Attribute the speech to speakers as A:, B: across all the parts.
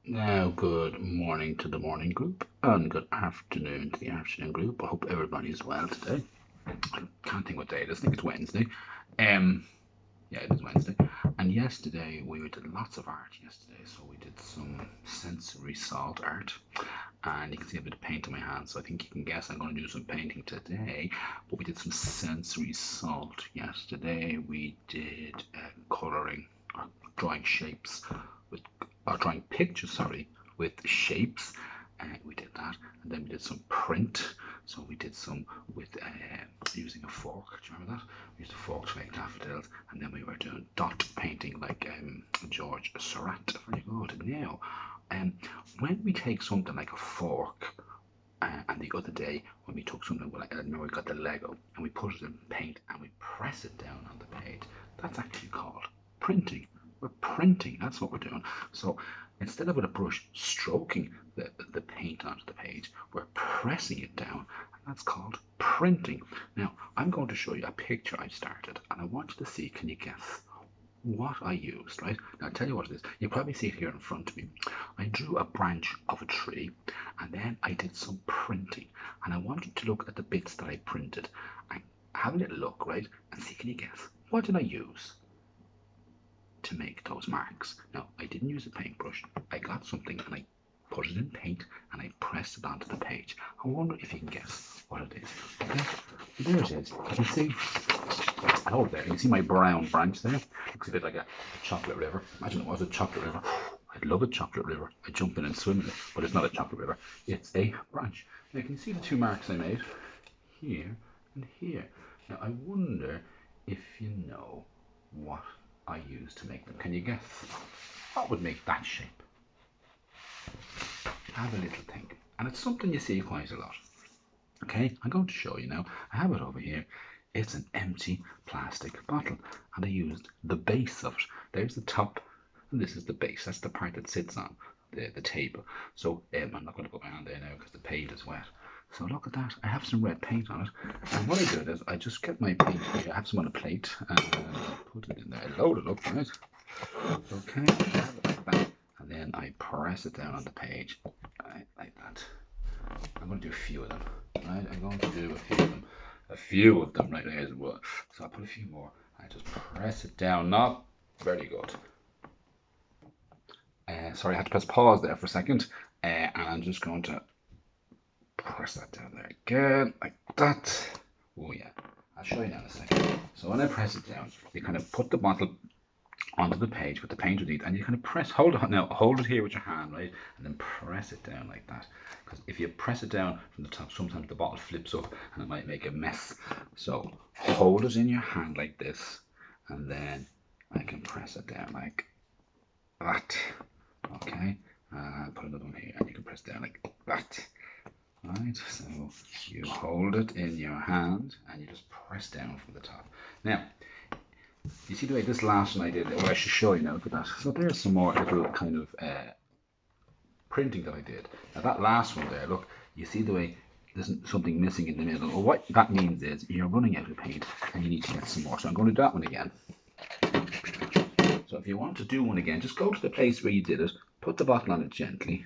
A: Now, good morning to the morning group and good afternoon to the afternoon group. I hope everybody's well today. I can't think what day it is. I think it's Wednesday. Um, yeah, it is Wednesday. And yesterday we did lots of art yesterday. So we did some sensory salt art, and you can see a bit of paint on my hands. So I think you can guess I'm going to do some painting today. But we did some sensory salt yesterday. We did coloring, or drawing shapes with, or drawing pictures, sorry, with shapes. We did that, and then we did some print. So we did some with using a fork. Do you remember that? We used a fork to make daffodils, and then we were doing dot painting like George Seurat. Very good. Now, um, when we take something like a fork, and the other day when we took something, well, I remember we got the Lego and we put it in paint and we press it down on the page. That's actually called printing. We're printing. That's what we're doing. So instead of with a brush stroking the paint onto the page, we're pressing it down, and that's called printing. Now I'm going to show you a picture I started, and I want you to see. Can you guess what I used, right? Now I'll tell you what it is. You probably see it here in front of me. I drew a branch of a tree, and then I did some printing. And I want you to look at the bits that I printed and have a little look, right? And see, can you guess? What did I use to make those marks? Now, I didn't use a paintbrush. I got something and I put it in paint and I pressed it onto the page. I wonder if you can guess what it is. Okay, there it is. You can see, oh, there. You can see my brown branch there. Looks a bit like a chocolate river. Imagine it was a chocolate river. I'd love a chocolate river. I'd jump in and swim in it, but it's not a chocolate river. It's a branch. Now, can you see the two marks I made? Here and here. Now, I wonder if you know what I used to make them. Can you guess? What would make that shape? Have a little think. And it's something you see quite a lot. Okay, I'm going to show you now. I have it over here. It's an empty plastic bottle, and I used the base of it. There's the top, and this is the base. That's the part that sits on the table. So I'm not going to put my hand there now because the paint is wet. So look at that. I have some red paint on it, and what I do is I just get my paint here. I have some on a plate, and put it in there. I load it up, right? Okay, like that, and then I press it down on the page, right, like that. I'm going to do a few of them. Right, I'm going to do a few of them. A few of them right there as well. So I'll put a few more. I just press it down. Not very good. Sorry, I had to press pause there for a second. And I'm just going to press that down there again, like that. Oh yeah, I'll show you now in a second. So when I press it down, you kind of put the bottle onto the page with the paint underneath, and you kind of press, hold it now, hold it here with your hand, right, and then press it down like that. Because if you press it down from the top, sometimes the bottle flips up and it might make a mess. So hold it in your hand like this, and then I can press it down like that. Okay, put another one here, and you can press down like that. Right, so you hold it in your hand and you just press down from the top. Now, you see the way this last one I did, well, I should show you now, look at that. So there's some more little kind of printing that I did. Now that last one there, look, you see the way there's something missing in the middle. Well, what that means is you're running out of paint and you need to get some more. So I'm going to do that one again. So if you want to do one again, just go to the place where you did it, put the bottle on it gently,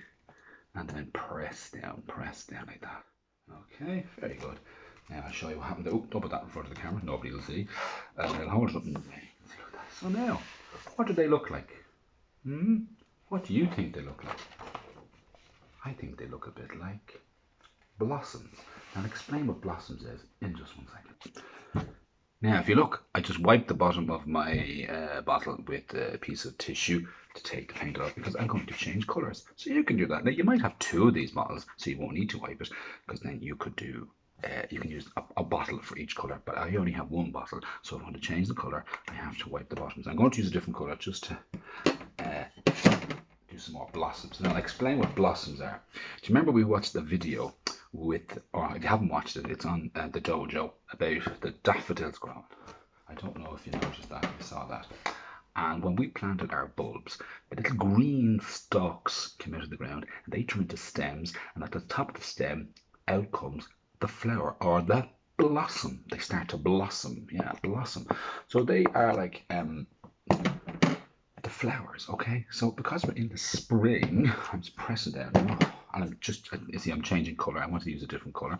A: and then press down like that. Okay, very good. Now I'll show you what happened. Oh, don't put that in front of the camera, nobody will see. I'll hold it up and see what that is. So now, what do they look like? Hmm? What do you think they look like? I think they look a bit like blossoms. I'll explain what blossoms is in just one second. Now, if you look, I just wiped the bottom of my bottle with a piece of tissue to take the paint off because I'm going to change colours. So you can do that. Now, you might have two of these bottles, so you won't need to wipe it because then you could do, you can use a bottle for each colour, but I only have one bottle, so if I want to change the colour, I have to wipe the bottoms. I'm going to use a different colour just to do some more blossoms. Now, I'll explain what blossoms are. Do you remember we watched the video with, or if you haven't watched it, it's on the dojo about the daffodils growing. I don't know if you noticed that, if you saw that. And when we planted our bulbs, the little green stalks came out of the ground and they turned into stems. And at the top of the stem, out comes the flower or the blossom. They start to blossom. Yeah, blossom. So they are like the the flowers, okay? So because we're in the spring, I'm just pressing down, and you see, I'm changing colour. I want to use a different colour.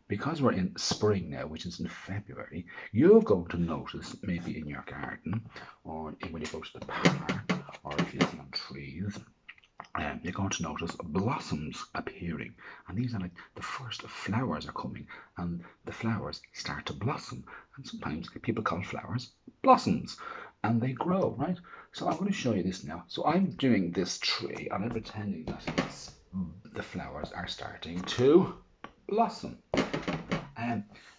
A: Because we're in spring now, which is in February, you're going to notice maybe in your garden, or when you go to the park, or if you see on trees, you're going to notice blossoms appearing, and these are like the first flowers are coming, and the flowers start to blossom, and sometimes people call flowers blossoms, and they grow, right? So I'm going to show you this now. So I'm doing this tree, and I'm pretending that the flowers are starting to blossom.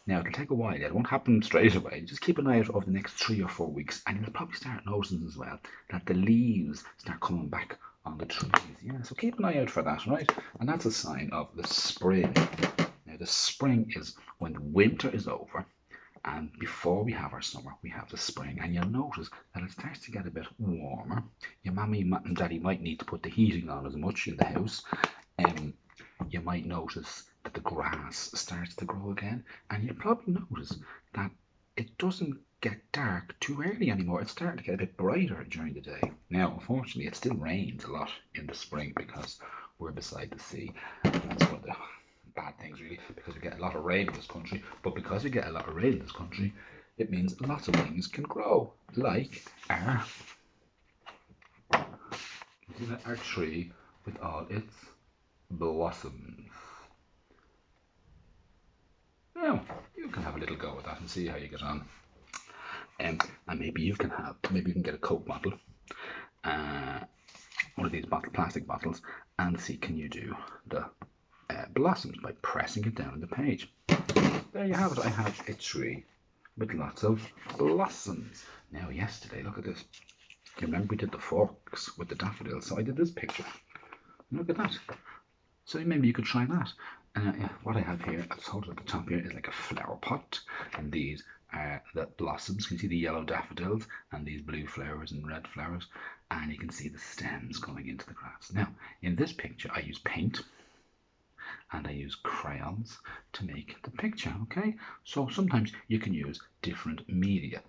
A: Now it'll take a while. It won't happen straight away. Just keep an eye out over the next 3 or 4 weeks, and you'll probably start noticing as well that the leaves start coming back on the trees. Yeah, so keep an eye out for that, right? And that's a sign of the spring. Now the spring is when the winter is over, and before we have our summer, we have the spring, and you'll notice that it starts to get a bit warmer. Your mommy and daddy might need to put the heating on as much in the house. You might notice that the grass starts to grow again, and you'll probably notice that it doesn't get dark too early anymore. It's starting to get a bit brighter during the day. Now, unfortunately, it still rains a lot in the spring because we're beside the sea. That's one of the bad things, really, because we get a lot of rain in this country. But because we get a lot of rain in this country, it means lots of things can grow, like our tree with all its blossoms. Now, you can have a little go with that and see how you get on. And maybe you can get a Coke bottle, one of these plastic bottles, and see, can you do the blossoms by pressing it down on the page. There you have it. I have a tree with lots of blossoms. Now, yesterday, look at this. You remember we did the forks with the daffodils, so I did this picture. Look at that. So maybe you could try that. What I have here, I've told at the top here, is like a flower pot, and these are the blossoms. You can see the yellow daffodils and these blue flowers and red flowers, and you can see the stems going into the grass. Now, in this picture, I use paint and I use crayons to make the picture, okay? So sometimes you can use different media.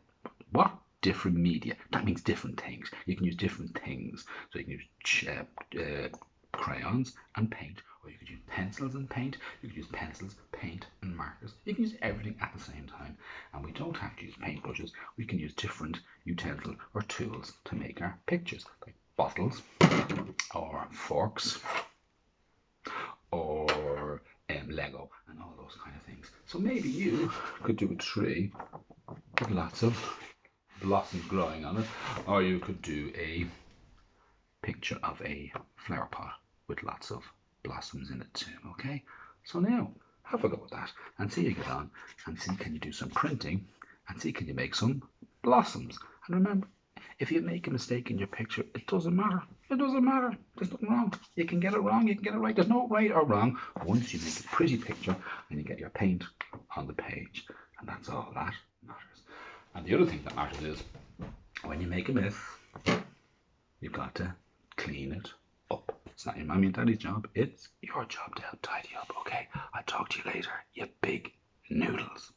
A: What? Different media. That means different things. You can use different things. So you can use crayons and paint, or you could use pencils and paint. You could use pencils, paint, and markers. You can use everything at the same time. And we don't have to use paintbrushes. We can use different utensils or tools to make our pictures, like bottles, or forks, or Lego, and all those kind of things. So maybe you could do a tree with lots of blossoms growing on it, or you could do a picture of a flower pot with lots of blossoms in it too, okay? So now, have a go with that, and see you get on, and see can you do some printing, and see can you make some blossoms. And remember, if you make a mistake in your picture, it doesn't matter. It doesn't matter. There's nothing wrong. You can get it wrong, you can get it right. There's no right or wrong once you make a pretty picture and you get your paint on the page. And that's all that matters. And the other thing that matters is when you make a mess, you've got to clean it up. It's not your mommy and daddy's job. It's your job to help tidy up, okay? I'll talk to you later, you big noodles.